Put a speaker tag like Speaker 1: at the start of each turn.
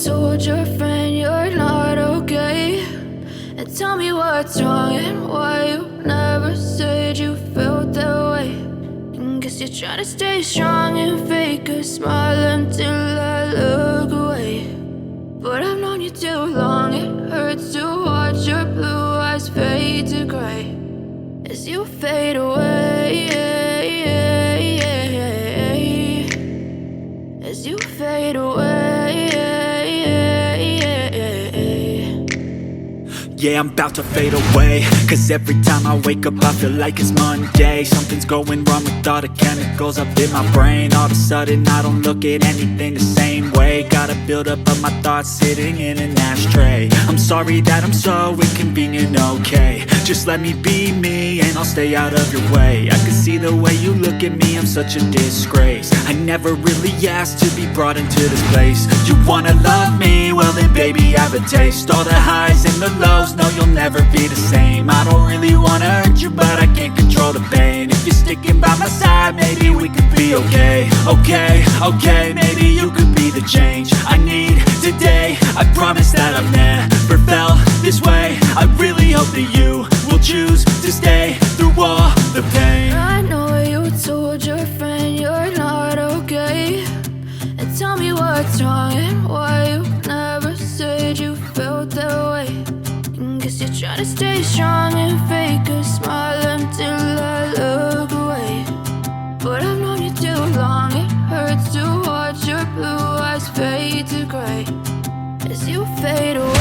Speaker 1: told your friend you're not okay, and tell me what's wrong and why you never said you felt that way. And guess you're trying to stay strong and fake a smile until I look away. But I've known you too long, it hurts to watch your blue eyes fade to gray as you fade away, as you fade away.
Speaker 2: Yeah, I'm about to fade away, cause every time I wake up I feel like it's Monday. Something's going wrong with all the chemicals up in my brain. All of a sudden I don't look at anything the same way. Got a buildup of my thoughts sitting in an ashtray. I'm sorry that I'm so inconvenient, okay. Just let me be me and I'll stay out of your way. I can see the way you look at me, I'm such a disgrace. I never really asked to be brought into this place. You wanna love me? Well then baby I have a taste. All the highs and the lows, no you'll never be the same. I don't really wanna hurt you but I can't control the pain. If you're sticking by my side maybe we could be okay. Okay, maybe you could be the change I need today. I promise that I've never felt this way. I really hope that you will choose to stay through all the pain.
Speaker 1: I know you told your friend you're not okay, and tell me what's wrong and why you never said you felt that way. And guess you're trying to stay strong and fake a smile until I look away. But I've known you too long, it hurts to watch your blue eyes fade to gray as you fade away.